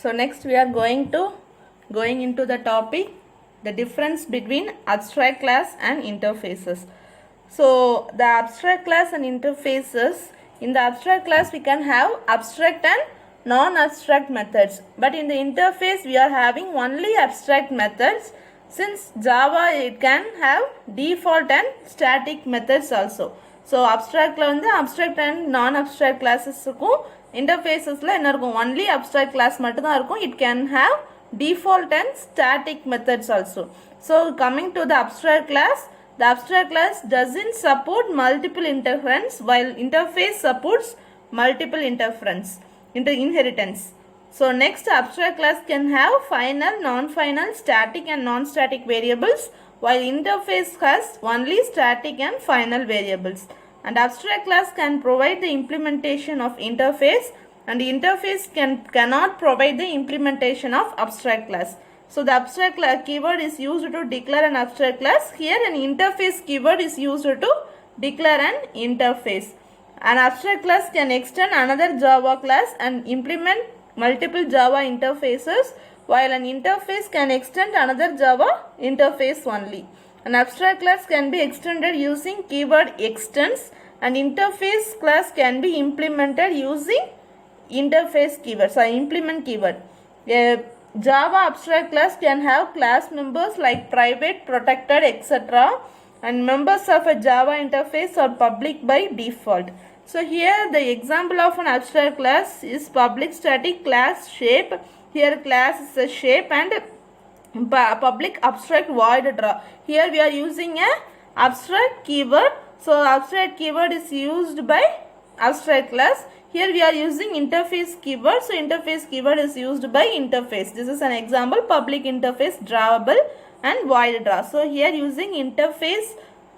So next we are going into the topic, the difference between abstract class and interfaces. So the abstract class and interfaces, in the abstract class we can have abstract and non-abstract methods, but in the interface we are having only abstract methods. Since Java it can have default and static methods also. So abstract la வந்து abstract and non-abstract classes இருக்கும். Interfacesல என்ன இருக்கும், only abstract class மட்டும் தான் இருக்கும். It can have default and static methods also. So coming to the abstract class, the abstract class doesn't support multiple interference, while interface supports multiple inheritance. So next, abstract class can have final, non-final, static and non-static variables, while interface has only static and final variables. And abstract class can provide the implementation of interface, and the interface cannot provide the implementation of abstract class. So the abstract class keyword is used to declare an abstract class. Here an interface keyword is used to declare an interface. An abstract class can extend another Java class and implement multiple Java interfaces, while an interface can extend another Java interface only. An abstract class can be extended using keyword extends, and interface class can be implemented using interface keyword, so implement keyword. A Java abstract class can have class members like private, protected, etc., and members of a Java interface are public by default. So here the example of an abstract class is public static class shape. Here class is a shape, and public abstract void draw. Here we are using a abstract keyword. So abstract keyword is used by abstract class. Here we are using interface keyword. So interface keyword is used by interface. This is an example, public interface drawable and void draw. So here using interface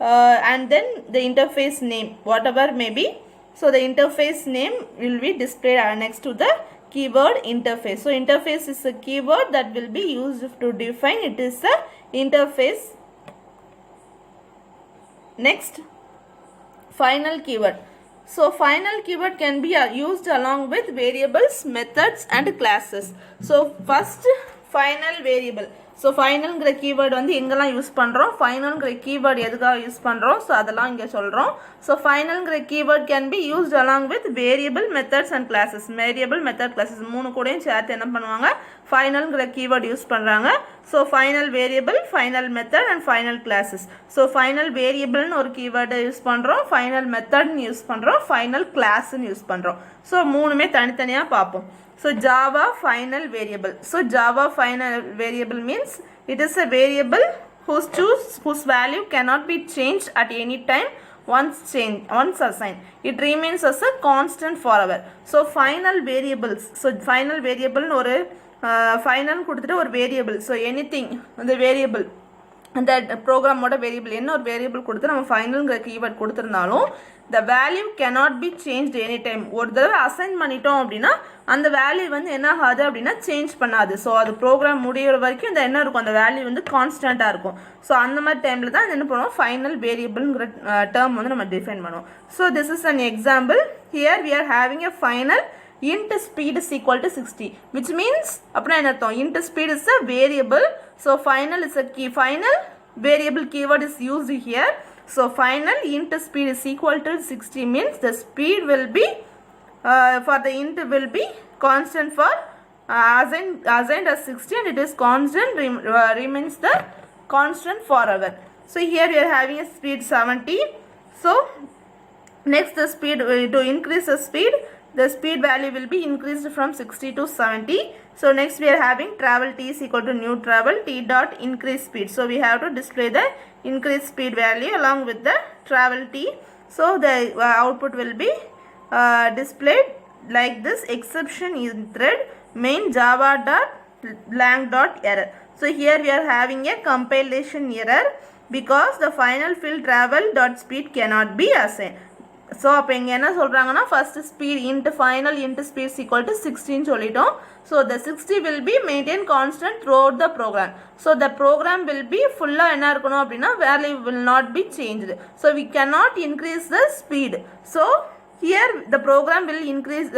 and then the interface name, whatever may be. So the interface name will be displayed next to the keyword interface. So interface is a keyword that will be used to define. It is a interface. Next, final keyword. So final keyword can be used along with variables, methods and classes. So first, final variable. So finalங்கிற keyword வந்து எங்கெல்லாம் use பண்ணுறோம், finalங்கிற keyword எதுக்காக use பண்ணுறோம், so அதெல்லாம் இங்கே சொல்கிறோம். So finalங்கிற keyword can be used along with variable, methods and classes. Variable, method, classes மூணு கூடயும் சேர்த்து என்ன பண்ணுவாங்க, finalங்கிற keyword யூஸ் பண்ணுறாங்க. So final variable, final method and final classes. So final variableன்னு ஒரு keyword யூஸ் பண்ணுறோம், final methodன்னு யூஸ் பண்ணுறோம், final classன்னு யூஸ் பண்ணுறோம். ஸோ மூணுமே தனித்தனியாக பார்ப்போம். So Java final variable. So Java final variable means it is a variable whose value cannot be changed at any time once assigned. It remains as a constant forever. So final variables. So final variable ஒரு final கொடுத்துட்டு ஒரு variable. So anything the variable அந்த ப்ரோக்ராமோட variable என்ன ஒரு variable கொடுத்து நம்ம ஃபைனல்ங்கிற keyword கொடுத்துருந்தாலும் the value cannot be changed any time. ஒரு தடவை அசைன் பண்ணிட்டோம் அப்படின்னா அந்த வேல்யூ வந்து என்ன ஆகாது அப்படின்னா சேஞ்ச் பண்ணாது. ஸோ அது ப்ரோக்ராம் முடிகிற வரைக்கும் இந்த என்ன இருக்கும், அந்த வேல்யூ வந்து கான்ஸ்டண்ட்டாக இருக்கும். ஸோ அந்த மாதிரி டைமில் தான் என்ன பண்ணுவோம், ஃபைனல் வேரியபிள்ங்கிற டேர்ம் வந்து நம்ம டிஃபைன் பண்ணுவோம். So this is an example. Here we are having a final int speed is equal to 60, which means அப்படின்னா என்ன அர்த்தம், int speed is a variable. So final is a final variable keyword is used here. So final int speed is equal to 60 means the speed will be for the int will be constant for assigned as 60, and it is constant remains the constant forever. So here we are having a speed 70. So next the speed to increase the speed, the speed value will be increased from 60 to 70. So next we are having travel t is equal to new travel t dot increase speed. So we have to display the increase speed value along with the travel t. So the output will be displayed like this: exception in thread main java dot blank dot error. So here we are having a compilation error because the final field travel dot speed cannot be assigned. So அப்போ இங்கே என்ன சொல்கிறாங்கன்னா, first speed int final int speed equal to 60 சொல்லிட்டோம். So the 60 will be maintain constant throughout the program. So the program will be ஃபுல்லாக என்ன இருக்கணும் அப்படின்னா value will not be changed. So we can not increase the speed. So here the program will increase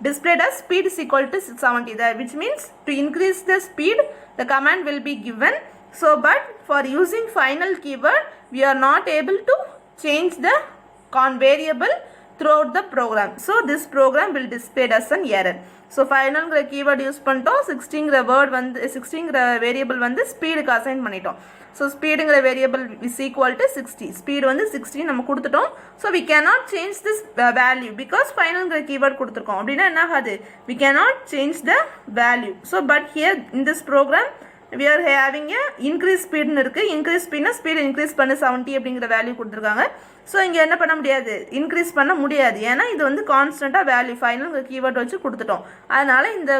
displayed as speed is equal to 70 there, which means to increase the speed the command will be given. So but for using final keyword we are not able to change the variable throughout the program. So this program will display as an error. So final keyword use பண்ணிட்டோம், 16 word வந்து 16 variable வந்து speed க்கு assign பண்ணிட்டோம். So speed variable is equal to 60. Speed வந்து 60 நம்ம கொடுத்துட்டோம். So we cannot change this value because final keyword கொடுத்துருக்கோம். அப்படின்னா என்ன ஆகாது, we cannot change the value. So but here in this program we are having a increase speed னு இருக்கு. increase speed னா speed increase பண்ணு 70 அப்படிங்கிற வேல்யூ கொடுத்துருக்காங்க. ஸோ இங்கே என்ன பண்ண முடியாது, இன்க்ரீஸ் பண்ண முடியாது, ஏன்னா இது வந்து கான்ஸ்டண்ட்டாக வேல்யூ ஃபைனல் கீவேர்ட் வச்சு கொடுத்துட்டோம். அதனால் இந்த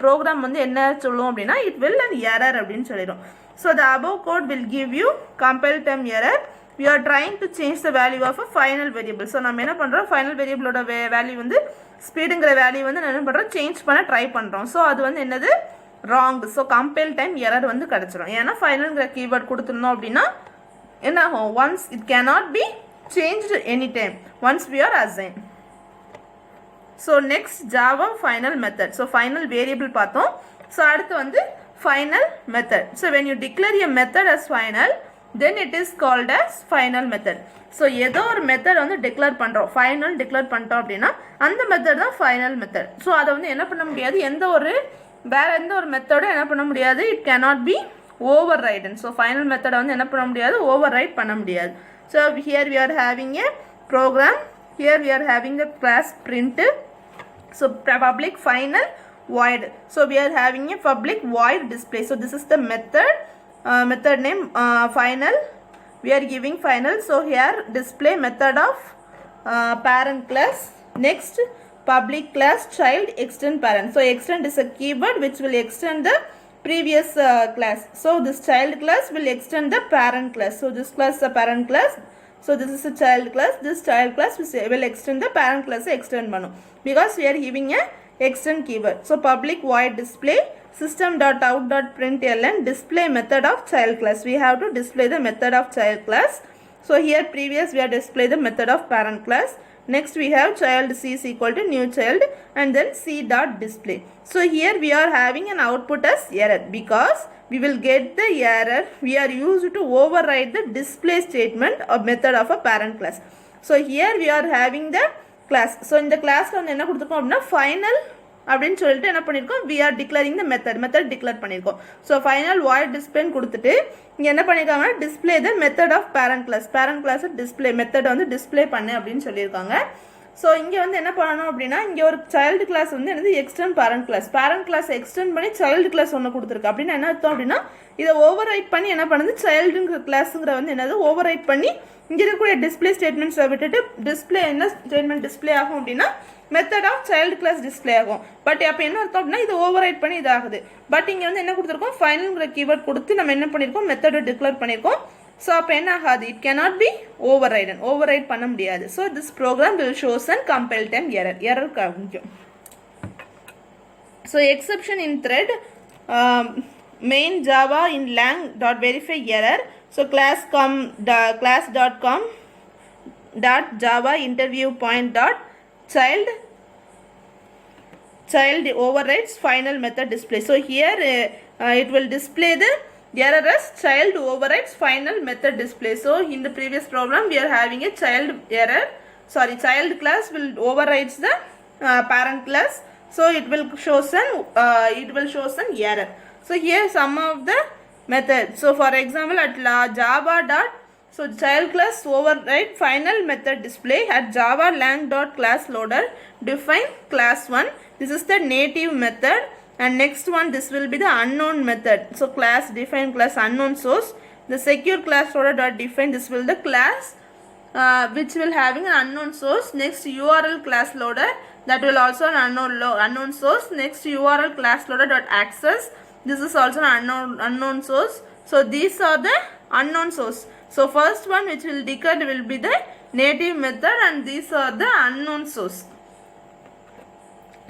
ப்ரோக்ராம் வந்து என்ன சொல்லும் அப்படின்னா இட் வில் அண்ட் எரர் அப்படின்னு சொல்லிடும். So the above code will give you compile time error. We are trying to change the value of a final variable. So நம்ம என்ன பண்ணுறோம், ஃபைனல் வேரியபிளோட வேல்யூ வந்து ஸ்பீடுங்கிற வேல்யூ வந்து என்ன பண்ணுறோம், சேஞ்ச் பண்ண ட்ரை பண்ணுறோம். ஸோ அது வந்து என்னது, wrong. So compile time error வந்து கிடச்சிரும். ஏன்னா ஃபைனல்ங்கிற கீவேர்ட் கொடுத்துருந்தோம் அப்படின்னா என்ன ஆகும், once it cannot be changed anytime once we are assigned. So next Java final method. So final variable பார்த்தோம். So அடுத்து வந்து final method. So when you declare a method as final then it is called as final method. So ஏதோ ஒரு method வந்து declare பண்ணுறோம், final declare பண்ணிட்டோம் அப்படின்னா அந்த மெத்தட் தான் ஃபைனல் மெத்தட். ஸோ அதை வந்து என்ன பண்ண முடியாது, வேற எந்த ஒரு மெத்தடும் என்ன பண்ண முடியாது, it cannot be overridden. So final method வந்து என்ன பண்ண முடியாது, override பண்ண முடியாது. So here we are having a program, here we are having the class print. So public final void. So we are having a public void display. So this is the method, method name final. We are giving final. So here display method of parent class. Next public class child extend parent. So extend is a keyword which will extend the previous class. So this child class will extend the parent class. So this class is a parent class. So this is a child class. This child class will extend the parent class extend பண்ணும் because we are giving a extend keyword. So public void display system.out.println display method of child class. We have to display the method of child class. So here previous we are display the method of parent class. Next we have child c is equal to new child and then c dot display. So here we are having an output as error because we will get the error. We are used to override the display statement of method of a parent class. So here we are having the class. So in the class வந்து என்ன கொடுத்துருக்கோம் அப்படின்னா final அப்படின்னு சொல்லிட்டு என்ன பண்ணியிருக்கோம், we are declaring the method declare பண்ணியிருக்கோம். So final void display கொடுத்துட்டு இங்கே என்ன பண்ணியிருக்காங்கன்னா display the method of parent class display method வந்து display பண்ணு அப்படின்னு சொல்லியிருக்காங்க. ஸோ இங்கே வந்து என்ன பண்ணணும் அப்படின்னா இங்கே ஒரு சைல்டு கிளாஸ் வந்து என்னது எக்ஸ்டெண்ட் பேரண்ட் கிளாஸ் எக்ஸ்டெண்ட் பண்ணி சைல்டு கிளாஸ் ஒன்று கொடுத்துருக்கு. அப்படின்னு என்ன அர்த்தம் அப்படின்னா இதை ஓவர் ரைட் பண்ணி என்ன பண்ணுது, சைல்டுங்கிற கிளாஸுங்கிற வந்து என்னது ஓவர் ரைட் பண்ணி இங்கே இருக்கக்கூடிய டிஸ்பிளே ஸ்டேட்மெண்ட்ஸை விட்டுட்டு டிஸ்பிளே என்ன ஸ்டேட்மெண்ட் டிஸ்பிளே ஆகும் அப்படின்னா method of child class display ஆகும். பட் அப்போ என்ன அர்த்தம் அப்படின்னா இது ஓவர் ரைட் பண்ணி இதாகுது. பட் இங்கே வந்து என்ன கொடுத்துருக்கோம், ஃபைனல்ங்கிற கீவேர்ட் கொடுத்து நம்ம என்ன பண்ணியிருக்கோம், மெத்தடை டிக்ளேர் பண்ணியிருக்கோம். ஸோ அப்போ என்ன ஆகாது, இட் கேனாட் பி ஓவர்ரைட் பண்ண முடியாது. So this program will shows and compile time error காமிக்கும். So exception in thread main Java in lang dot verify error. So class.com dot java interview point dot child overrides final method display. So here it will display the error as child overrides final method display. So in the previous program we are having a child class will overrides the parent class. So it will shows an error. So here some of the methods. So for example at java dot so child class override final method display at java lang dot class loader define class 1. This is the native method. And next one, this will be the unknown method. So class define class unknown source. The secure class loader dot define, this will the class which will having an unknown source. Next URL class loader, that will also an unknown source. Next URL class loader dot access, this is also an unknown source. So these are the unknown source. So first one which will decode will be the native method and these are the unknown source.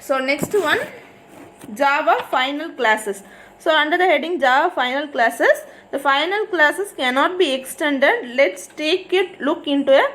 So next one, Java final classes. So under the heading Java final classes, the final classes cannot be extended. Let's look into a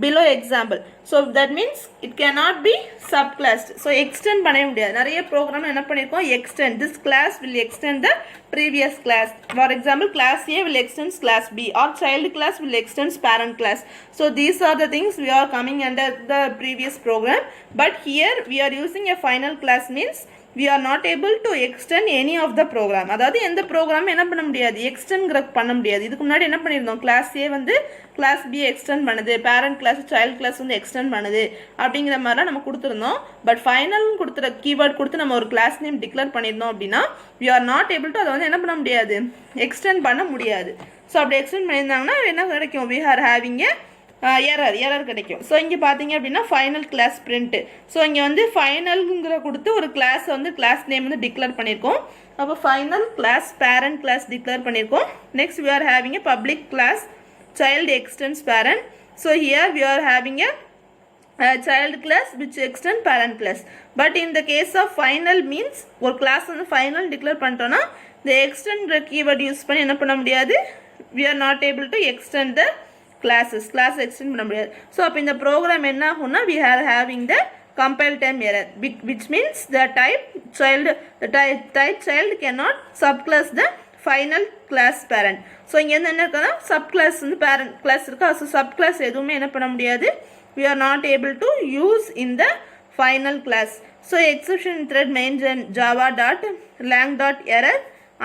below example. So that means it cannot be subclassed. So extend பண்ணவே முடியாது. நிறைய program என்ன பண்ணிருக்கோம், extend, this class will extend the previous class. For example, class A will extend class B, or child class will extend parent class. So these are the things we are coming under the previous program, but here we are using a final class means we are not able to extend any of the program. அதாவது எந்த program என்ன பண்ண முடியாது, extend பண்ண முடியாது. இதுக்கு முன்னாடி என்ன பண்ணிருந்தோம், class A வந்து class B extend பண்ணுது, parent class child class வந்து extend பண்ணுது அப்படிங்கிற மாதிரிலாம் நம்ம கொடுத்துருந்தோம். பட் ஃபைனல் கொடுத்துற கீவேர்ட் கொடுத்து நம்ம ஒரு கிளாஸ் நேம் டிக்ளேர் பண்ணியிருந்தோம் அப்படின்னா we are not able to அதை வந்து என்ன பண்ண முடியாது, எக்ஸ்டெண்ட் பண்ண முடியாது. ஸோ அப்படி எக்ஸ்டெண்ட் பண்ணியிருந்தாங்கன்னா என்ன கிடைக்கும், we are having a error கிடைக்கும். ஸோ இங்கே பார்த்தீங்க அப்படின்னா ஃபைனல் கிளாஸ் பிரிண்ட். ஸோ இங்கே வந்து ஃபைனல்ங்கிற கொடுத்து ஒரு கிளாஸ் வந்து கிளாஸ் நேம் வந்து டிக்ளேர் பண்ணியிருக்கோம். அப்போ final class parent class declare பண்ணியிருக்கோம். Next we are having a public class child extends parent. So here we are having a child class which extend parent class. But in the case of final means ஒரு class வந்து final declare பண்ணிட்டோன்னா the extend keyword use பண்ணி என்ன பண்ண முடியாது, we are not able to extend the classes, class extend பண்ண முடியாது. So அப்போ இந்த ப்ரோக்ராம் என்ன ஆகும்னா we are having the compile time error, which means the type child cannot subclass the final class parent. So இங்கே என்ன இருக்குன்னா subclass வந்து parent class இருக்கா, ஸோ subclass எதுவுமே என்ன பண்ண முடியாது, we are not able to use in the final class. So exception thread main java.lang.error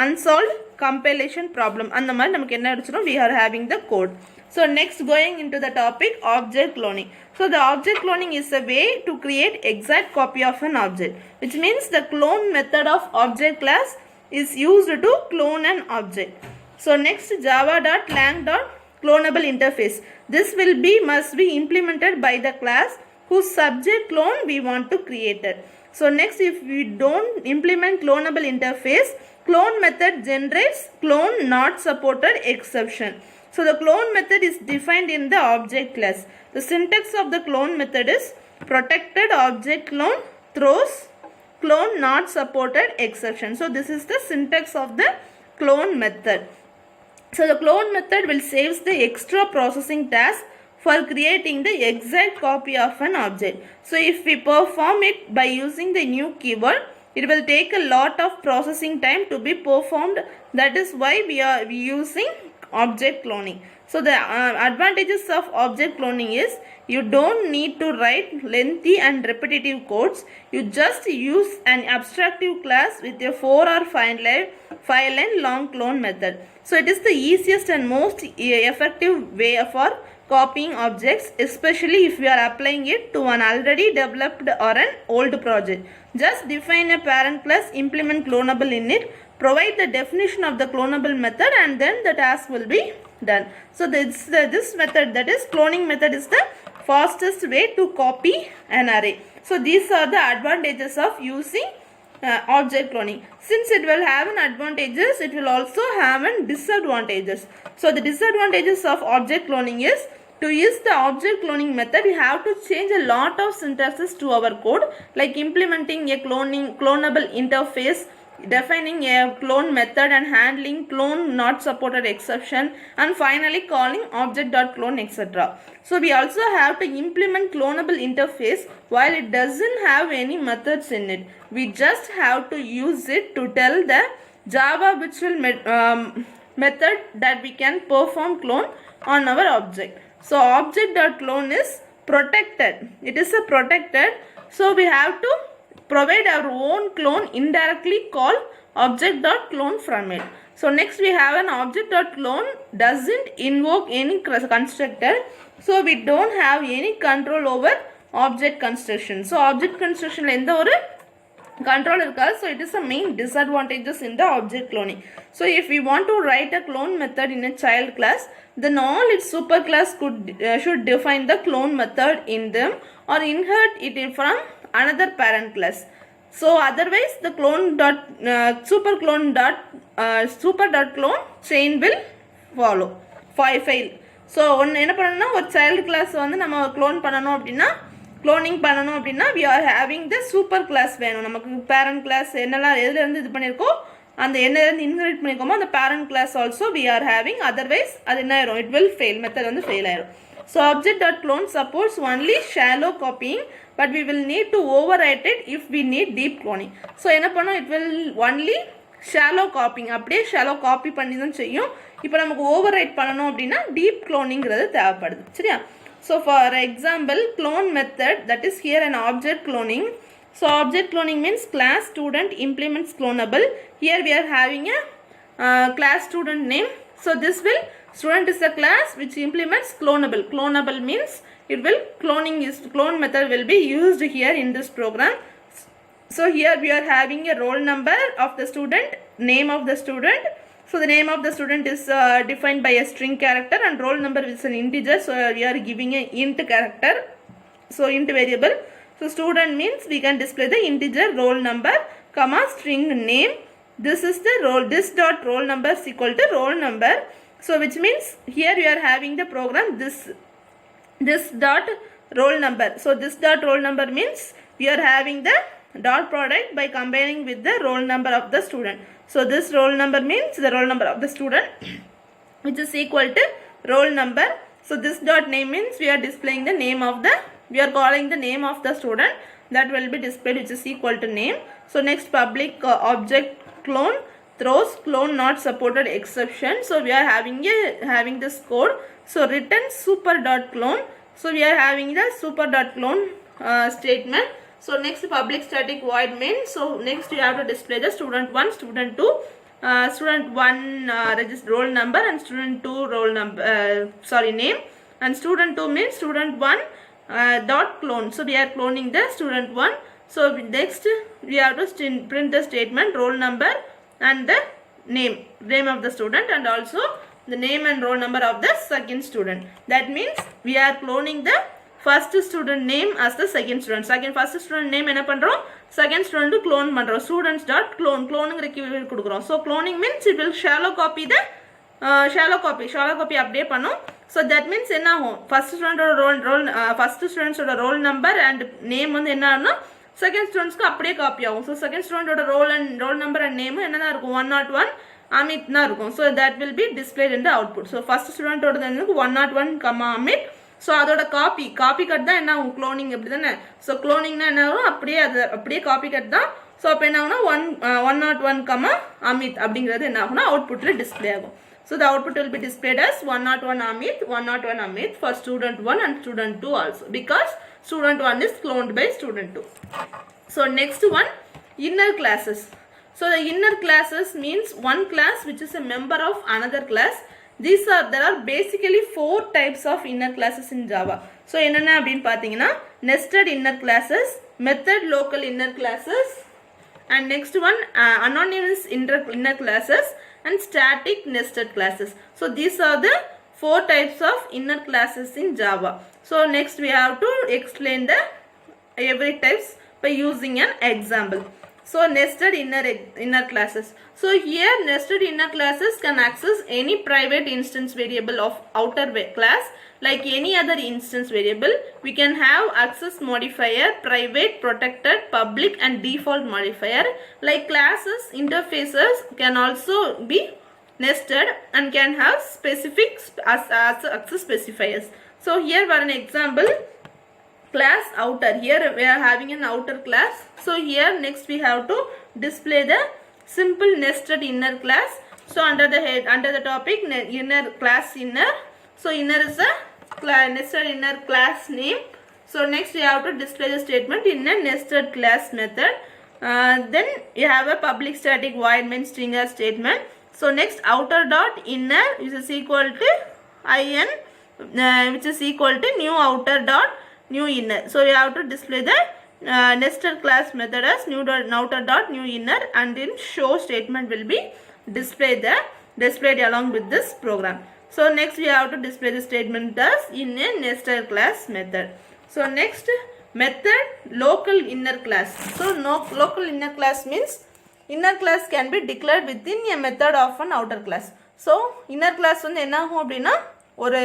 unsolved compilation problem அந்த மாதிரி நமக்கு என்ன அடிச்சிடும், we are having the code. So next going into the topic object cloning. So the object cloning is a way to create exact copy of an object, which means the clone method of object class is used to clone an object. So next java.lang.clonable interface. This must be implemented by the class whose subject clone we want to create it. So next, if we don't implement clonable interface, clone method generates clone not supported exception. So the clone method is defined in the object class. The syntax of the clone method is protected object clone throws clone not supported exception. So this is the syntax of the clone method. So the clone method will save the extra processing task for creating the exact copy of an object. So if we perform it by using the new keyword, it will take a lot of processing time to be performed. That is why we are using object cloning. So the advantages of object cloning is you don't need to write lengthy and repetitive codes. You just use an abstractive class with a 4 or 5 line long clone method. So it is the easiest and most effective way for copying objects, especially if we are applying it to an already developed or an old project. Just define a parent class, implement clonable in it, provide the definition of the clonable method, and then the task will be done. So this method, that is cloning method, is the fastest way to copy an array. So these are the advantages of using object cloning. Since it will have an advantages, it will also have an disadvantages. So the disadvantages of object cloning is, to use the object cloning method, we have to change a lot of syntaxes to our code, like implementing a clonable interface, defining a clone method, and handling clone not supported exception, and finally calling object.clone, etc. So we also have to implement clonable interface while it doesn't have any methods in it. We just have to use it to tell the Java virtual method that we can perform clone on our object. So object.clone is protected. It is a protected. So we have to provide our own clone indirectly called object.clone from it. So next we have an object.clone doesn't invoke any constructor. So we don't have any control over object construction. So object construction la endha oru control irukadu. So it is the main disadvantages in the object cloning. So if we want to write a clone method in a child class, then all its superclass should define the clone method in them or inherit it from another parent class. So otherwise the super.clone chain will follow fail. So என்ன பண்ணனும்னா ஒரு child class வந்து நம்ம clone பண்ணனும் அப்படினா cloning பண்ணனும் அப்படினா we are having the super class வேணும். நமக்கு parent class என்னலாம் எதுல இருந்து இது பண்ணிருக்கோ அந்த என்னல இருந்து இன்ஹெரிட் பண்ணிருக்கோமோ அந்த parent class also we are having, otherwise அது என்ன ஆயிரும், it will fail, method வந்து fail ஆயிரும். So object.clone supports only shallow copying, but we will need to overwrite it if we need deep cloning. So என்ன பண்ணும், it will only shallow copying, அப்படியே shallow copy பண்ணி தான் செய்யும். இப்போ நமக்கு overwrite பண்ணணும் அப்படின்னா deep cloningங்கிறது தேவைப்படுது. சரியா? So for example, clone method, that is here an object cloning. So object cloning means class student implements clonable. Here we are having a class student name. So this will, student is a class which implements clonable. Clonable means it will, clone method will be used here in this program. So here we are having a roll number of the student, name of the student. So the name of the student is defined by a string character, and roll number is an integer. So we are giving a int character, so int variable. So student means we can display the integer roll number, comma string name. This is the roll, this dot roll number is equal to roll number. So which means here we are having the program this dot roll number. So this dot roll number means we are having the dot product by combining with the roll number of the student. So this roll number means the roll number of the student which is equal to roll number. So this dot name means we are displaying the name of the, we are calling the name of the student, that will be displayed which is equal to name. So next public object clone throws clone not supported exception. So we are having this code. So return super dot clone. So we are having the super dot clone statement. So next public static void main. So next you have to display the student 1, student 2, student 1 register roll number, and student 2 roll number, name, and student 2 means student 1 dot clone. So we are cloning the student 1. So next we have to print the statement roll number and the name of the student, and also the name and roll number of the second student. That means we are cloning the first student name as the second student. First student name என்ன பண்றோம், second student clone பண்றோம். students dot clone, cloneங்கிற keyword கொடுக்கிறோம். So cloning means it will shallow copy the shallow copy அப்படியே பண்ணும். So that means என்ன ஆகும், first student ஓட roll number and name வந்து என்ன ஆகும்னா second students க்கு அப்படியே காப்பி ஆகும். So second student ஓட roll number and name என்னதான் இருக்கும், 101 Amit na இருக்கும். So that will be displayed in the output. So first student ஓட வந்து 101, Amit. So அதோட காப்பி கட் தான் என்ன ஆகும், cloning அப்படி தானே. So cloningனா என்ன ஆகும், அப்படியே காப்பி கட் தான். ஸோ அப்போ என்ன ஆகும்னா 101, Amit அப்படிங்கிறது என்ன ஆகும்னா அவுட்புட்டில் டிஸ்பிளே ஆகும். So the output will be displayed as 101 Amit for student 1 and student 2 also, because student 1 is cloned by student 2. So next one, inner classes. So the inner classes means one class which is a member of another class. There are basically 4 types of inner classes in Java. So என்னென்ன அப்படின்னு பார்த்தீங்கன்னா nested inner classes, method local inner classes, and next one anonymous inner classes, and static nested classes. So these are the 4 types of inner classes in Java. So next we have to explain the every types by using an example. So nested inner classes. So here nested inner classes can access any private instance variable of outer class like any other instance variable. We can have access modifier, private, protected, public, and default modifier. Like classes interfaces can also be nested and can have specific access specifiers. So here for an example, class outer, here we are having an outer class. So here next we have to display the simple nested inner class. So under the topic inner class inner. So inner is a nested inner class name. So next we have to display the statement in a nested class method. Then you have a public static void main stringer statement. So next outer dot inner which is equal to in which is equal to new outer dot new inner. So we have to display the nested class method as outer dot new inner, and then show statement will be displayed along with this program. So next we have to display the statement as in a nested class method. So next method local inner class. So local inner class means inner class can be declared within a method of an outer class. So inner class வந்து என்ன ஆகும் அப்படின்னா ஒரு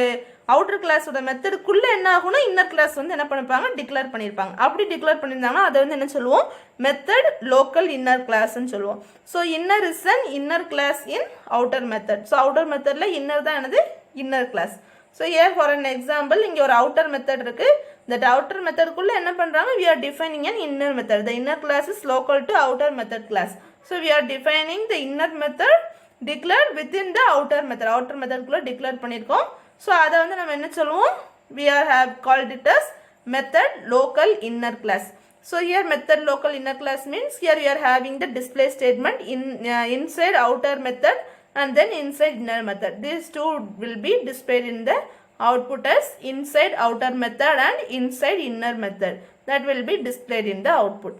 outer கிளாஸோட மெத்தடுக்குள்ளே என்ன ஆகும்னா inner class வந்து என்ன பண்ணிருப்பாங்க, டிக்ளேர் பண்ணியிருப்பாங்க. அப்படி டிக்ளேர் பண்ணியிருந்தாங்கன்னா அதை வந்து என்ன சொல்லுவோம், மெத்தட் லோக்கல் இன்னர் கிளாஸ்ன்னு சொல்லுவோம். So inner is an inner class in outer method. So outer மெத்தடில் இன்னர் தான் என்னது, inner class. So here for an example, இங்க ஒரு outer method இருக்கு. That outer method குள்ள என்ன பண்றாங்க? We are defining an inner method. The inner class is local to outer method class. So we are defining the inner method declared within the outer method. Outer method குள்ள declare பண்ணிருக்கோம். So அதை வந்து நம்ம என்ன சொல்லுவோம்? We have called it as method local inner class. So here method local inner class means here we are having the display statement inside outer method and then inside inner method. These two will be displayed in the output as inside outer method and inside inner method. That will be displayed in the output.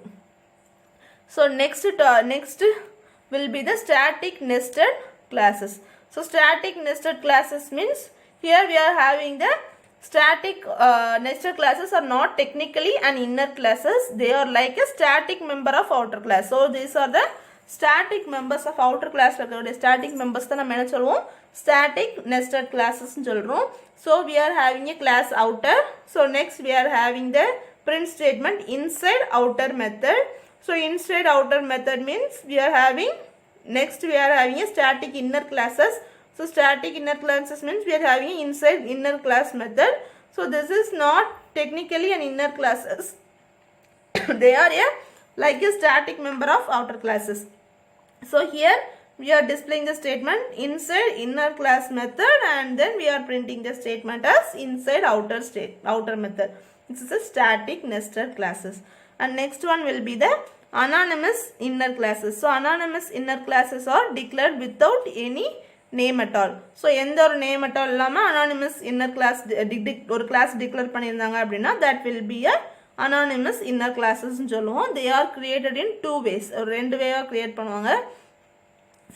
So next will be the static nested classes. So static nested classes means here we are having the static nested classes are not technically an inner classes. They are like a static member of outer class. So these are the static members of outer class. Static members தான் நம்ம என்ன சொல்லுவோம்? Static nested classes சொல்றோம். So we are having a class outer. So next we are having the print statement inside outer method. So inside outer method means we are having a static inner classes. So static inner classes means we are having inside inner class method. So this is not technically an inner classes. They are like a static member of outer classes. So here we are displaying the statement inside inner class method and then we are printing the statement as inside outer method. This is a static nested classes. And next one will be the anonymous inner classes. So anonymous inner classes are declared without any name at all. So எந்த ஒரு name at all இல்லாம anonymous inner class ஒரு class declare பண்ணியிருந்தாங்க அப்படின்னா that will be a anonymous inner classes சொல்லுவோம். They are created in two ways. ரெண்டு வேவா create பண்ணுவாங்க.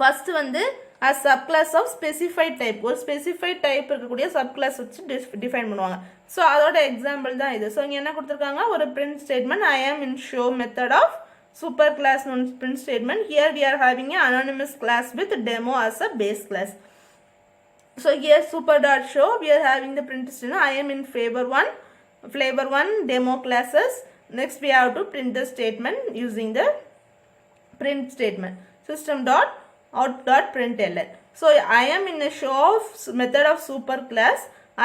First வந்து as subclass of specified type. ஒரு specified type இருக்கக்கூடிய subclass வச்சு define பண்ணுவாங்க. So அதோட example தான் இது. So இங்க என்ன கொடுத்திருக்காங்க? ஒரு print statement I am in show method of superclass print statement. Here we are having an anonymous class with demo as a base class. So here super.show we are having the print statement I am in flavor 1 demo classes. Next we have to print the statement using the print statement system.out.println. So I am in a show of method of super class.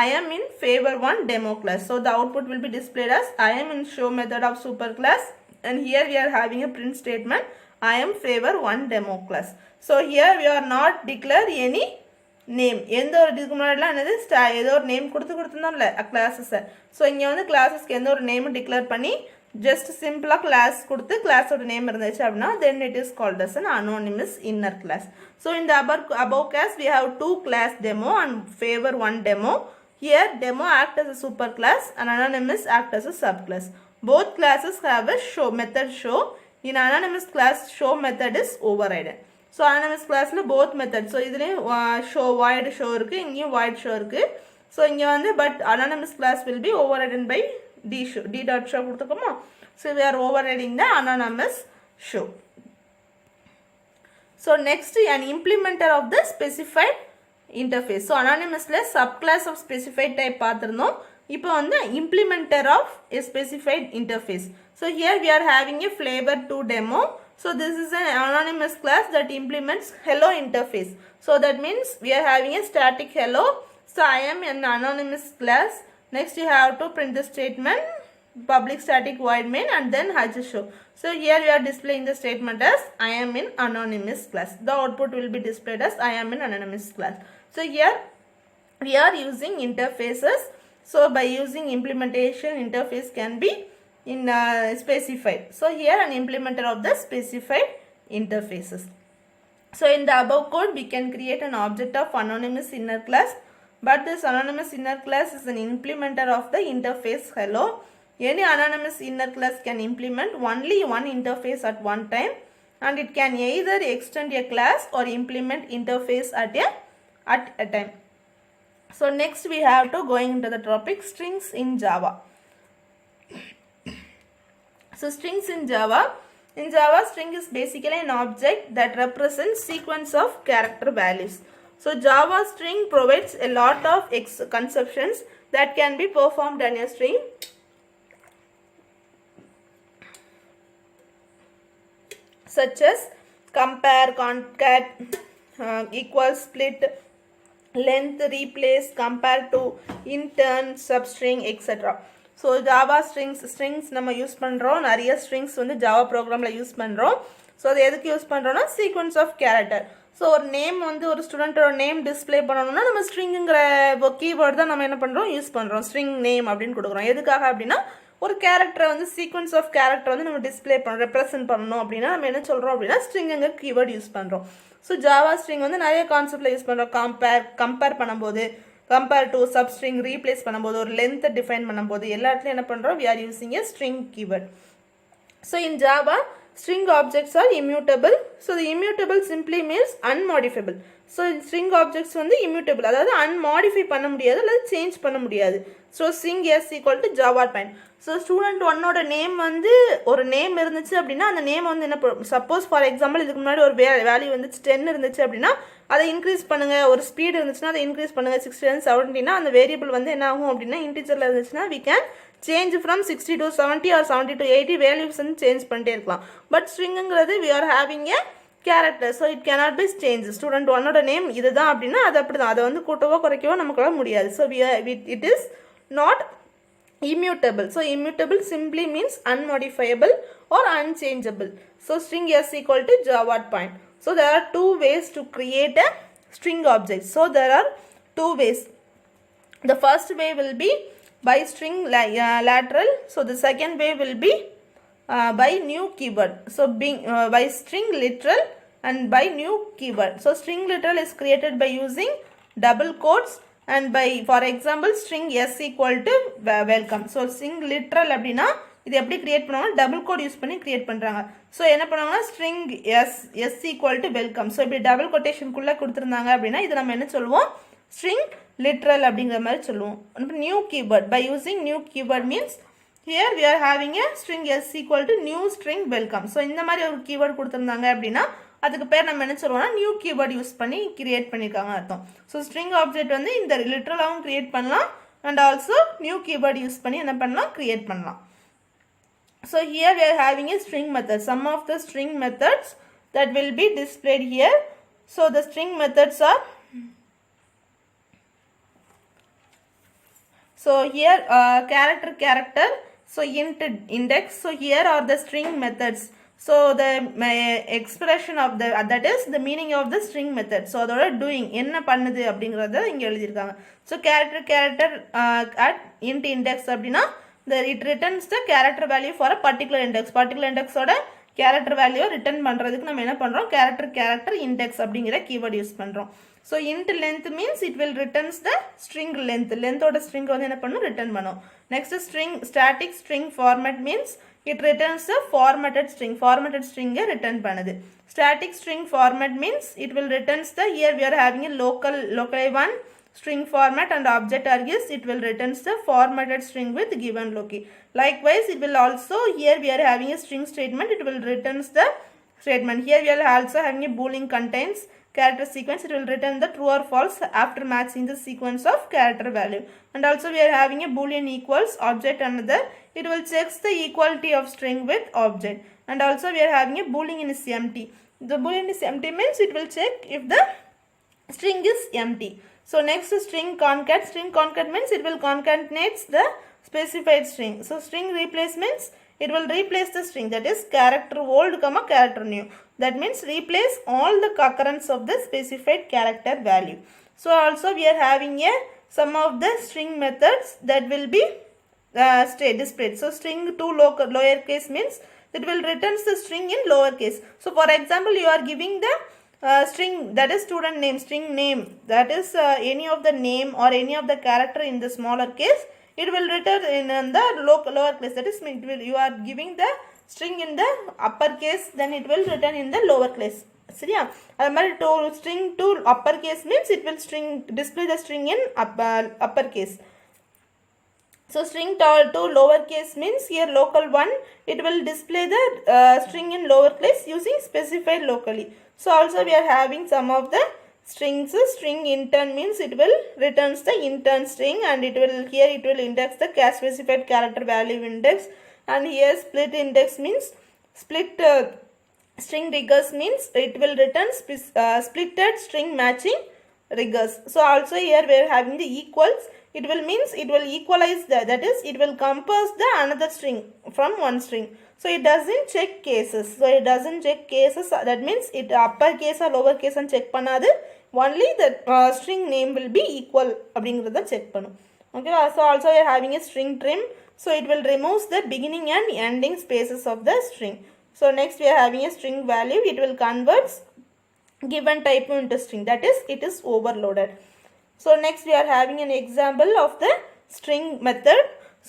I am in favor 1 demo class. So the output will be displayed as I am in show method of super class. And here we are having a print statement I am favor 1 demo class. So here we are not declare any name. எந்த ஒரு இதுக்கு முன்னாடிலாம் என்னது ஏதோ ஒரு name கொடுத்துருந்தோம்ல கிளாஸஸை. So இங்கே வந்து கிளாஸஸ்க்கு எந்த ஒரு நேமும் டிக்ளேர் பண்ணி ஜஸ்ட் சிம்பிளாக கிளாஸ் கொடுத்து கிளாஸோட நேம் இருந்துச்சு அப்படின்னா then it is called as an anonymous inner class. So in the above class we have two class demo and favor 1 demo. Here demo act as a super class and anonymous act as a subclass. Both classes have a show method show. In anonymous class show method is overridden. So anonymous class la both methods. So இதுலயும் show void show இருக்கு, இங்கேயும் void show இருக்கு. So இங்க வந்து but anonymous class will be overridden by d.show கொடுத்துக்கோமா. So we are overriding the anonymous show. So next an implementer of the specified interface. So anonymously subclass of specified type பார்த்திருந்தோம். இப்போ வந்து implementer of a specified interface. So here we are having a flavor 2 demo. So this is an anonymous class that implements hello interface. So that means we are having a static hello. So I am an anonymous class. Next you have to print the statement public static void main and then show. So here we are displaying the statement as I am in anonymous class. The output will be displayed as I am in anonymous class. So here we are using interfaces. So by using implementation interface can be in specified. So here an implementer of the specified interfaces. So in the above code we can create an object of anonymous inner class, but this anonymous inner class is an implementer of the interface hello. Any anonymous inner class can implement only one interface at one time, and it can either extend a class or implement interface at a time. So next we have to going into the topic strings in Java. So strings in Java. In Java, string is basically an object that represents sequence of character values. So Java string provides a lot of conceptions that can be performed on a string. Such as compare, concat, equal, split, length, replace, compare to, intern, substring, etc. So Java strings நம்ம use பண்ணுறோம். நிறைய strings வந்து Java ப்ரோக்ராமில் use பண்ணுறோம். So அது எதுக்கு use பண்ணுறோன்னா sequence of character. So ஒரு நேம் வந்து ஒரு ஸ்டூடெண்ட்டோட நேம் டிஸ்பிளே பண்ணணும்னா நம்ம ஸ்ட்ரிங்குங்கிற கீவேர்டு தான் நம்ம என்ன பண்ணுறோம் யூஸ் பண்ணுறோம். ஸ்ட்ரிங் நேம் அப்படின்னு கொடுக்குறோம். எதுக்காக அப்படின்னா ஒரு கேரக்டரை வந்து சீக்வன்ஸ் ஆஃப் கேரக்டர் வந்து நம்ம டிஸ்பிளே பண்ணணும், ரெப்ரசென்ட் பண்ணணும் அப்படின்னா நம்ம என்ன சொல்கிறோம் அப்படின்னா ஸ்ட்ரிங்குங்க கீவேர்டு யூஸ் பண்ணுறோம். ஸோ ஜாவா ஸ்ட்ரிங் வந்து நிறைய கான்செப்டில் யூஸ் பண்ணுறோம். கம்பேர் பண்ணும்போது, கம்பேர் டு, சப்ஸ்ட்ரிங், ரீப்ளேஸ் பண்ணும்போது, ஒரு லென்த்தை டிஃபைன் பண்ணும்போது எல்லா இடத்துலையும் என்ன பண்ணுறோம், we are using a string keyword. So in Java, string objects are immutable. So the immutable simply means unmodifiable. So string objects வந்து immutable, அதாவது unmodify பண்ண முடியாது அல்லது சேஞ்ச் பண்ண முடியாது. So string s equal to java point. So student ஒன்னோட name வந்து ஒரு நேம் இருந்துச்சு அப்படின்னா அந்த நேம் வந்து என்ன சப்போஸ் ஃபார் எக்ஸாம்பிள் இதுக்கு முன்னாடி ஒரு வேல்யூ வந்துச்சு 10 இருந்துச்சு அப்படின்னா அதை இன்க்ரீஸ் பண்ணுங்க. ஒரு ஸ்பீடு இருந்துச்சுன்னா அதை இன்க்ரீஸ் பண்ணுங்க 60 and 70னா அந்த வேரியபிள் வந்து என்ன ஆகும் அப்படின்னா இன்டிஜரில் இருந்துச்சுன்னா we can change from 60 to 70 or 70 to 80 values வந்து சேஞ்ச் பண்ணிட்டே இருக்கலாம். பட் ஸ்ட்ரிங்குங்கிறது we are having a character, so it cannot be change. Student ஒன்னோட நேம் இதுதான் அப்படின்னா அது அப்படி தான், அதை வந்து கூட்டவோ குறைக்கவோ நமக்கு முடியாது. So it is not immutable. So immutable simply means unmodifiable or unchangeable. So string s equal to java point. So there are two ways to create a string object. So there are two ways. The first way will be by string lateral. So the second way will be by new keyword. So by string literal and by new keyword. So string literal is created by using double quotes and by for example string s equal to welcome. So string literal அப்படின்னா இது எப்படி create பண்ணுவாங்க, double quote use பண்ணி create பண்ணுறாங்க. So என்ன பண்ணுவாங்கன்னா string s equal to welcome. So இப்படி double கொட்டேஷனுக்குள்ளே கொடுத்துருந்தாங்க அப்படின்னா இது நம்ம என்ன சொல்லுவோம், ஸ்ட்ரிங் லிட்ரல் அப்படிங்கிற மாதிரி சொல்லுவோம். New keyword by using new keyword means here we are having a string s equal to new string welcome. So இந்த மாதிரி ஒரு கீவேர்ட் கொடுத்துருந்தாங்க அப்படின்னா அதுக்கு பேர் நம்ம என்ன சொல்லுவோம்னா நியூ கீவேர்ட் யூஸ் பண்ணி கிரியேட் பண்ணியிருக்காங்க அர்த்தம். ஸோ ஸ்ட்ரிங் ஆப்ஜெக்ட் வந்து இந்த லிட்ரலாகவும் கிரியேட் பண்ணலாம் and also new keyword use பண்ணி என்ன பண்ணலாம், கிரியேட் பண்ணலாம். So here we are having a string method. Some of the string methods that will be displayed here. So the string methods are, so here character, so int index. So here are the string methods. So the expression of the that is the meaning of the string method. So அதோட doing என்ன பண்ணுது அப்படிங்கறத இங்க எழுதிருக்காங்க. So character at int index அப்படினா it returns the character value for a particular index. Particular index ஓட character value return பண்றதுக்கு நம்ம என்ன பண்றோம், character index அப்படிங்கற keyword யூஸ் பண்றோம். So int length means it will returns the string length. Length ஓட string வந்து என்ன பண்ணும், return பண்ணும். Next string static string format means it returns the formatted string. Formatted string return பண்ணுது. Static string format means it will returns the, here we are having a local one string format and object argues it will returns the formatted string with given loci. Likewise it will also, here we are having a string statement, it will returns the statement. Here we are also having a boolean contains character sequence, it will return the true or false after matching the sequence of character value. And also we are having a boolean equals object another, it will checks the equality of string with object. And also we are having a boolean is empty. The boolean is empty means it will check if the string is empty. So next string concat. String concat means it will concatenates the specified string. So string replace means it will replace the string, that is character old comma character new. That means replace all the occurrence of the specified character value. So also we are having a some of the string methods that will be displayed. So string to lowercase means it will returns the string in lowercase. So for example you are giving the string that is student name, string name, that is any of the name or any of the character in the smaller case, it will return in the lower case. That is you are giving the string in the upper case, then it will return in the lower case. சரியா, அது மாதிரி to string to upper case means it will display the string in upper case. So string to lower case means here local one, it will display the string in lower case using specified locally. So also we are having some of the strings. String intern means it will returns the intern string and it will here it will index the specified character value index. And here split index means split string triggers means it will return splitted string matching rigors. So also here we are having the equals. It will means it will equalize that is it will compass the another string from one string. So it doesn't check cases. So it doesn't check cases. That means it uppercase or lowercase and check பண்ணாது. Only the string name will be equal அப்படிங்கறத check பண்ணும். Okay. So also we are having a string trim. So it will remove the beginning and ending spaces of the string. So next we are having a string value. It will convert given type into string. That is it is overloaded. So next we are having an example of the string method.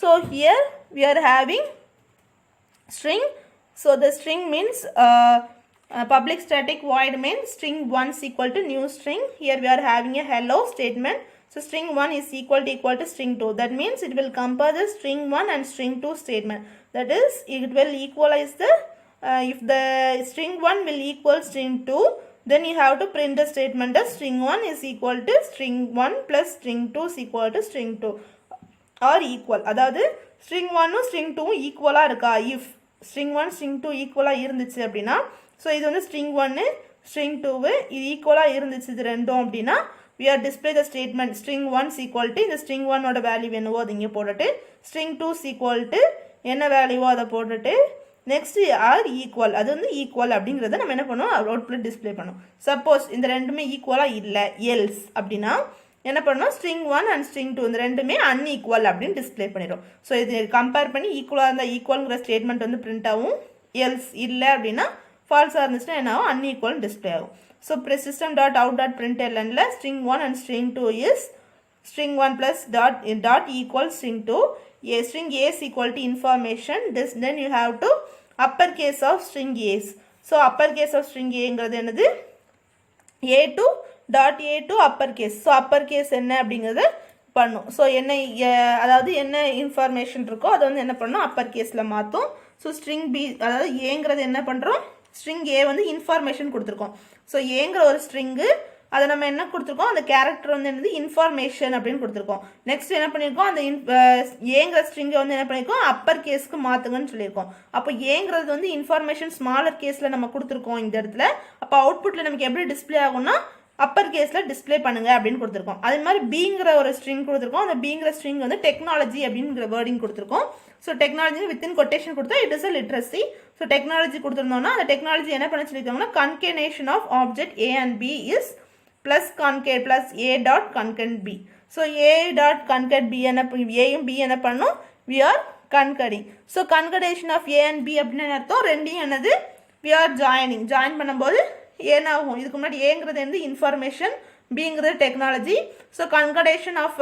So here we are having string. So the string means public static void main string 1 is equal to new string. Here we are having a hello statement. So string 1 is equal to string 2. That means it will compare the string 1 and string 2 statement. That is it will equalize the if the string 1 will equal string 2, then you have to print the statement as string 1 is equal to string 1 plus string 2 is equal to string 2 or equal. அதாவது string 1 string 2 equal இருக்கா? If string 1 string 2 equal இருந்துச்சு அப்படின்னா, so இது வந்து string 1 string 2 இது equal இருந்துச்சு இது ரெண்டும் அப்படின்னா, we are display the statement string 1 is equal to இந்த string 1 ஓட வேல்யூ என்னவோ அது இங்கே போட்டுட்டு string 2 is equal to என்ன வேல்யூவோ அதை போட்டுட்டு next are equal. அது வந்து equal அப்படிங்கறத நம்ம என்ன பண்ணுவோம் அவுட்புட் டிஸ்ப்ளே பண்ணுவோம். சப்போஸ் இந்த ரெண்டுமே ஈக்குவலா இல்ல else அப்படினா என்ன பண்ணனும் string 1 and string 2 இந்த ரெண்டுமே unequal அப்படினு டிஸ்ப்ளே பண்ணிரோம். சோ இது கம்பேர் பண்ணி ஈக்குவலா இருந்தா ஈக்குவல்ங்கற ஸ்டேட்மென்ட் வந்து பிரிண்ட் ஆகும். else இல்ல அப்படினா false ஆ இருந்துச்சுனா என்ன ஆகும் unequal டிஸ்ப்ளே ஆகும். சோ system.out.println ல string 1 and string 2 is string 1 plus dot equal string 2. A string A is equal to information. Then you have to uppercase of string A's. So uppercase of string A ங்கிறது என்னது A2 dot A2 uppercase. So uppercase என்ன அப்படிங்கறது பண்ணும். So என்ன அதாவது என்ன information இருக்கோ அது வந்து என்ன பண்ணும் uppercaseல மாத்தும். So string B அதாவது Aங்கிறது என்ன பண்றோம் string A வந்து இன்ஃபர்மேஷன் கொடுத்திருக்கோம். So Aங்கிற ஒரு string அதை நம்ம என்ன கொடுத்திருக்கோம் அந்த character வந்து என்னது இன்ஃபர்மேஷன் அப்படினு கொடுத்திருக்கோம். நெக்ஸ்ட் என்ன பண்ணிருக்கோம் அந்த ஏங்கற ஸ்ட்ரிங்கை வந்து என்ன பண்ணிருக்கோம் அப்பர் கேஸ்க்கு மாத்துங்கன்னு சொல்லிருக்கோம். அப்ப ஏங்கிறது வந்து இன்ஃபர்மேஷன் ஸ்மாலர் கேஸ்ல நம்ம கொடுத்திருக்கோம் இந்த இடத்துல. அப்ப அவுட்புட்ல நமக்கு எப்படி டிஸ்ப்ளே ஆகும்னா அப்பர் கேஸ்ல டிஸ்ப்ளே பண்ணுங்க அப்படினு கொடுத்திருக்கோம். அதே மாதிரி bங்கிற ஒரு ஸ்ட்ரிங் கொடுத்திருக்கோம். அந்த bங்கிற ஸ்ட்ரிங் வந்து டெக்னாலஜி அப்படிங்கற வேர்டிங் கொடுத்திருக்கோம். சோ டெக்னாலஜி வித்தின் கொட்டேஷன் கொடுத்தா it is a literacy. So technology கொடுத்திருந்தோம்னா அந்த டெக்னாலஜி என்ன பண்ண சொல்லிருக்காங்கன்னா concatenation of object A and B is plus concate plus A dot concate B. So A dot concate B என்ன A யும் B என்ன பண்ணும் we are concatenating. So concatenation of A and B அப்படினா அர்த்தம் ரெண்டையும் என்னது we are joining. join பண்ணும்போது என்ன ஆகும் இதுக்கு முன்னாடி Aங்கிறது வந்து இன்ஃபர்மேஷன் Bங்கிறது technology. So concatenation of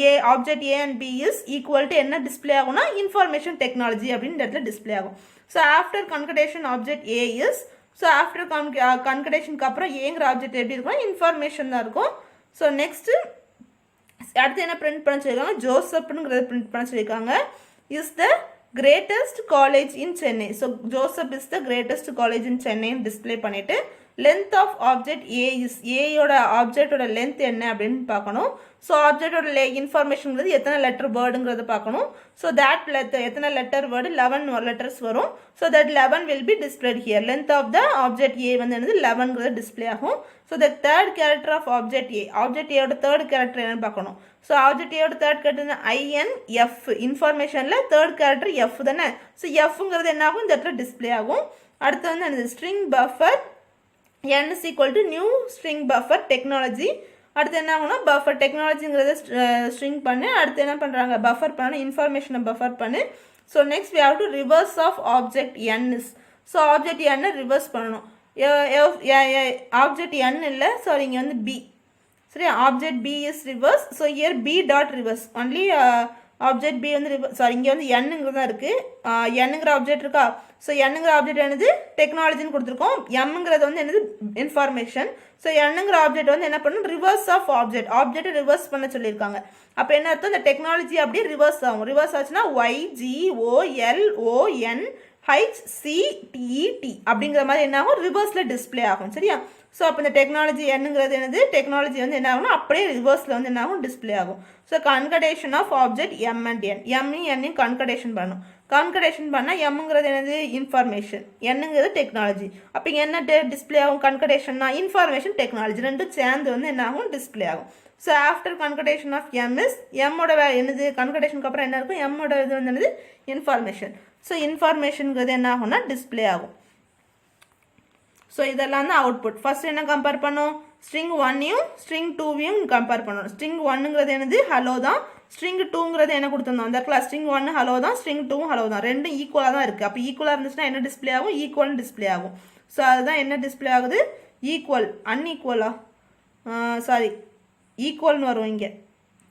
A object A and B is equal to என்ன டிஸ்ப்ளே ஆகும்னா இன்ஃபர்மேஷன் டெக்னாலஜி அப்படின இந்த இடத்துல டிஸ்ப்ளே ஆகும். So after concatenation object A is so after concatenation க்கு அப்புறம் ஏங்கற ஆப்ஜெக்ட் எப்படி இருக்கும் இன்ஃபர்மேஷன் தான் இருக்கும். so next அடுத்து என்ன பிரிண்ட் பண்ண சொல்லிருக்காங்க ஜோசப்ங்கறத பிரிண்ட் பண்ண சொல்லிருக்காங்க is the greatest college in Chennai. so Joseph is the greatest college in Chennai display பண்ணிட்டு length of object A is A யோட ஆப்ஜெக்ட்டோட length என்ன அப்படினு பார்க்கணும். so ஆப்ஜெக்ட்டோட இன்ஃபர்மேஷன்ங்கிறது எத்தனை லெட்டர் வேர்ட்ங்கறத பார்க்கணும். so that letter எத்தனை லெட்டர் வேர்ட் 11 லெட்டர்ஸ் வரும். so that 11 will be displayed here. length of the object A வந்து என்னது 11ங்கறது டிஸ்ப்ளே ஆகும். so the third character of object A object A யோட third character என்னன்னு பார்க்கணும். so object A யோட third character INF இன்ஃபர்மேஷன்ல third character F தானே. so Fங்கிறது என்ன ஆகும் இந்த இடத்துல டிஸ்ப்ளே ஆகும். அடுத்து வந்து என்னது string buffer n is equal to new string buffer technology. அடுத்து என்ன ஆகும்னா buffer technologyங்கறத string பண்ணு அடுத்து என்ன பண்றாங்க buffer பண்ண இன்ஃபர்மேஷனை buffer பண்ணு. so next we have to reverse of object n is. so object n reverse பண்ணனும். object n இல்ல sorry இங்க வந்து b. சரி object b is reverse. so here b dot reverse only object b வந்து sorry இங்க வந்து n ங்கறதா இருக்கு. n ங்கற object இருக்கா. so n ங்கற ஆப்ஜெக்ட் என்னது டெக்னாலஜின்னு கொடுத்திருக்கோம். m ங்கறது வந்து என்னது இன்ஃபர்மேஷன். so n ங்கற ஆப்ஜெக்ட் வந்து என்ன பண்ணனும் ரிவர்ஸ் ஆஃப் ஆப்ஜெக்ட் ரிவர்ஸ் பண்ண சொல்லிருக்காங்க. அப்ப என்ன அர்த்தம் இந்த டெக்னாலஜி அப்படியே ரிவர்ஸ் ஆகும். ரிவர்ஸ் ஆச்சுனா y g o l o n h c t e t அப்படிங்கற மாதிரி என்ன ஆகும் ரிவர்ஸ்ல டிஸ்ப்ளே ஆகும். சரியா. ஸோ அப்போ இந்த டெக்னாலஜி என்னங்கிறது என்னது டெக்னாலஜி வந்து என்ன ஆகும்னா அப்படியே ரிவர்ஸில் வந்து என்ன ஆகும் டிஸ்பிளே ஆகும். So concatenation of object M and N, எம்மையும் என்னையும் கன்கடேஷன் பண்ணணும். கன்கடேஷன் பண்ணால் எம்ங்கிறது என்னது இன்ஃபர்மேஷன், என்னங்கிறது டெக்னாலஜி. அப்போ இங்கே என்ன டிஸ்பிளே ஆகும் கன்கடேஷன்னா இன்ஃபர்மேஷன் டெக்னாலஜி ரெண்டும் சேர்ந்து வந்து என்ன ஆகும் டிஸ்பிளே ஆகும். So after concatenation of M is எம்மோட என்னது கன்கடேஷனுக்கு அப்புறம் என்ன இருக்கும் எம்மோட இது வந்து என்னது இன்ஃபர்மேஷன். ஸோ இன்ஃபர்மேஷனுங்கிறது என்ன ஆகும்னா டிஸ்பிளே ஆகும். ஸோ இதெல்லாம் தான் அவுட்புட். ஃபர்ஸ்ட் என்ன கம்பேர் பண்ணோம் ஸ்ட்ரிங் 1ஐயும் ஸ்ட்ரிங் 2ஐயும் கம்பேர் பண்ணணும். ஸ்ட்ரிங் 1ங்கிறது என்னது ஹலோ தான், ஸ்ட்ரிங் 2ங்கிறது என்ன கொடுத்துருந்தோம் அந்த இடத்துல ஸ்ட்ரிங் 1 ஹலோ தான், ஸ்ட்ரிங் 2 ஹலோ தான், ரெண்டும் ஈக்குவலாக தான் இருக்குது. அப்போ ஈக்குவலாக இருந்துச்சுன்னா என்ன டிஸ்பிளே ஆகும் ஈக்குவல் டிஸ்பிளே ஆகும். ஸோ அதுதான் என்ன டிஸ்பிளே ஆகுது ஈக்குவல் அன்ஈக்குவலா சாரி ஈக்குவல்னு வரும் இங்கே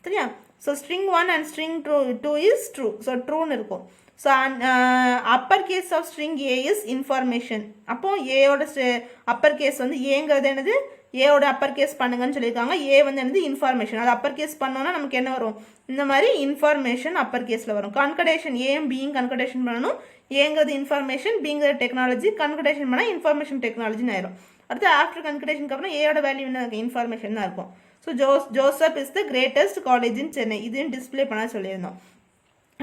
சரியா. So string 1 and string 2 is true. So ட்ரூன்னு இருக்கும். So upper case of string A is information. அப்போது ஏயோட அப்பர் கேஸ் வந்து ஏங்கிறது என்னது ஏவோட அப்பர் கேஸ் பண்ணுங்கன்னு சொல்லியிருக்காங்க. ஏ வந்து என்னது இன்ஃபர்மேஷன், அது அப்பர் கேஸ் பண்ணோன்னா நமக்கு என்ன வரும் இந்த மாதிரி இன்ஃபர்மேஷன் அப்பர் கேஸில் வரும். கன்கடேஷன் ஏயும் பியும் கன்கடேஷன் பண்ணணும். ஏங்கிறது இன்ஃபர்மேஷன், பிங்கிறது டெக்னாலஜி, கன்கடேஷன் பண்ணால் இன்ஃபர்மேஷன் டெக்னாலஜின்னு ஆயிரும். அடுத்து ஆஃப்டர் கன்கடேஷனுக்கு அப்புறம் ஏயோட வேல்யூ என்ன இருக்குது இன்ஃபர்மேஷன் தான் இருக்கும். So Joseph is the greatest college இன் சென்னை, இதையும் டிஸ்பிளே பண்ண சொல்லியிருந்தோம்.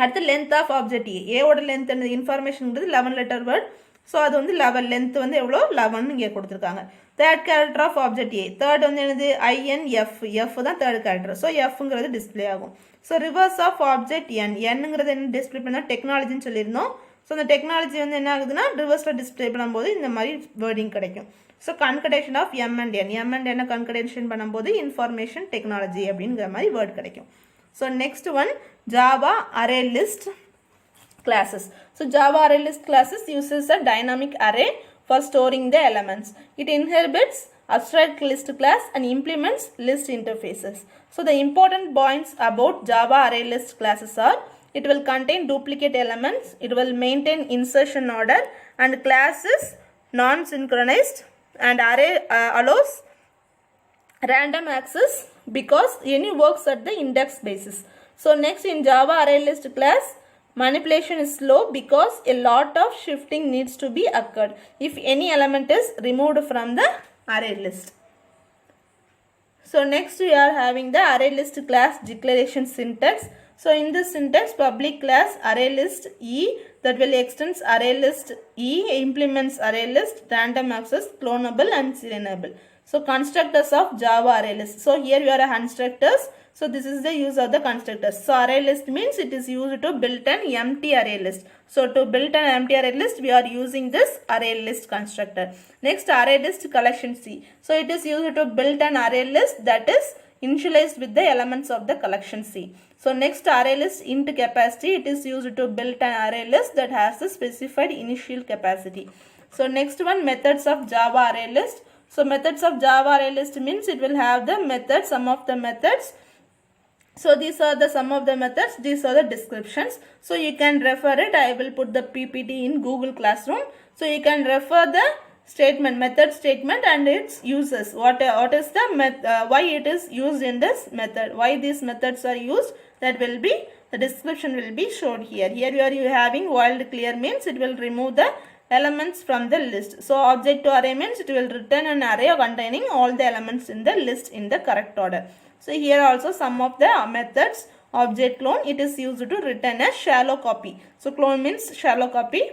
அடுத்து லென்த் ஆஃப் ஆப்ஜெக்ட் ஏவோட லென்த் என்னது இன்ஃபர்மேஷன்ங்கிறது 11 லெட்டர் வேர்ட். ஸோ அது வந்து 11 லென்த் வந்து எவ்வளோ 11 இங்கே கொடுத்துருக்காங்க. Third character of object A, third வந்து என்னது ஐஎன்எஃப், எஃப் தான் தேர்ட் கேரக்டர். ஸோ எஃப்ங்கிறது டிஸ்பிளே ஆகும். So reverse of object N, என்னங்கிறது என்ன டிஸ்பிளே பண்ணால் டெக்னாலஜின்னு சொல்லியிருந்தோம். ஸோ அந்த டெக்னாலஜி வந்து என்ன ஆகுதுன்னா ரிவர்ஸில் டிஸ்பிளே பண்ணும்போது இந்த மாதிரி வேர்டிங் கிடைக்கும். So concatenation of M and N, M and என்ன கன்கடேஷன் பண்ணும்போது இன்ஃபர்மேஷன் டெக்னாலஜி அப்படிங்கிற மாதிரி வேர்ட் கிடைக்கும். So next one Java array list classes. So Java array list classes uses a dynamic array for storing the elements. It inherits abstract list class and implements list interfaces. So the important points about Java array list classes are it will contain duplicate elements, it will maintain insertion order, and class is non-synchronized, and array allows random access because any works at the index basis. So next in Java array list class, manipulation is slow because a lot of shifting needs to be occurred if any element is removed from the array list. So next we are having the array list class declaration syntax. So in this syntax, public class array list E that will extends array list E implements array list, random access, clonable and serializable. So constructors of Java array list. So here we are constructors. So this is the use of the constructors. So array list means it is used to build an empty array list. So to build an empty array list, we are using this array list constructor. Next array list collection C. So it is used to build an array list that is initialized with the elements of the collection C. So next array list int capacity, it is used to build an array list that has the specified initial capacity. So next one methods of Java array list. So methods of Java array list means it will have the methods, some of the methods. So these are the some of the methods, these are the descriptions. So you can refer it. I will put the PPT in Google Classroom. So you can refer the statement, method statement and its uses. What is the why it is used in this method, why these methods are used, that will be the description will be shown here. Here you are having wild clear means it will remove the elements from the list. So object to array means it will return an array containing all the elements in the list in the correct order. So here also some of the methods. Object clone, it is used to return a shallow copy. So clone means shallow copy,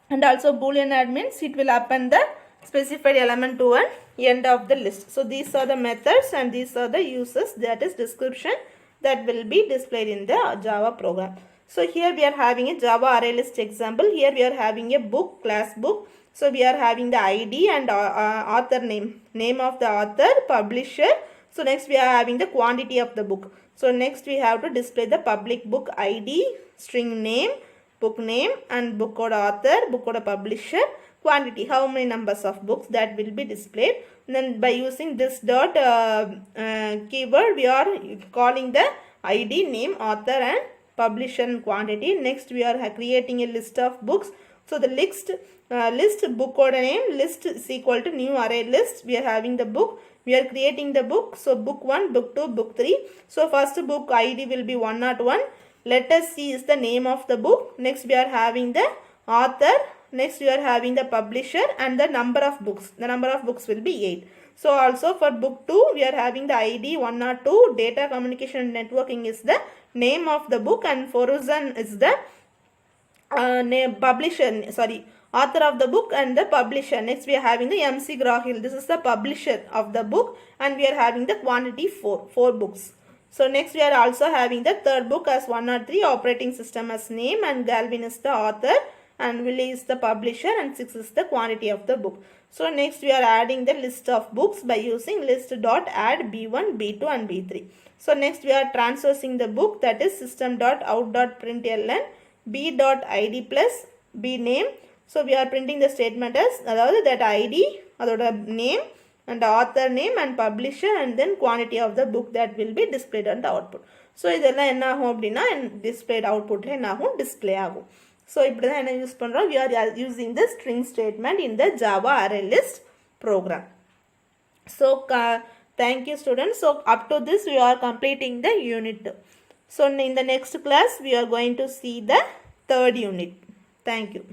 and also boolean add means it will append the specified element to an end of the list. So these are the methods and these are the uses, that is description, that will be displayed in the Java program. So here we are having a Java array list example. Here we are having a book, class book. So we are having the ID and author name of the author, publisher. So next we are having the quantity of the book. So next we have to display the public book ID, string name, book name, and book code author, book code publisher, quantity, how many numbers of books, that will be displayed. And then by using this dot keyword, we are calling the ID, name, author and publisher and quantity. Next we are creating a list of books. So the list book code name list is equal to new array list. We are having the book. We are creating the book. So book 1, book 2, book 3. So first book ID will be 101. Let us see is the name of the book. Next we are having the author. Next we are having the publisher and the number of books. The number of books will be 8. So also for book 2 we are having the ID 102. Data communication and networking is the name of the book, and Foruzan is the author of the book and the publisher. Next we are having the MC Grahil. This is the publisher of the book, and we are having the quantity 4 books. So next we are also having the third book as 103, operating system as name, and Galvin is the author, and Willie is the publisher, and 6 is the quantity of the book. So next we are adding the list of books by using list.add b1, b2 and b3. So next we are transposing the book, that is system.out.println b.id plus b name. So we are printing the statement as that ID, that name and author name and publisher and then quantity of the book that will be displayed on the output. So இதெல்லாம் என்ன ஆகும் அப்படின்னா displayed outputல என்ன ஆகும் display ஆகும். So இப்படி தான் என்ன யூஸ் பண்றோம், we are using the string statement in the Java array list program. So thank you students. So up to this we are completing the unit. So in the next class we are going to see the third unit. Thank you.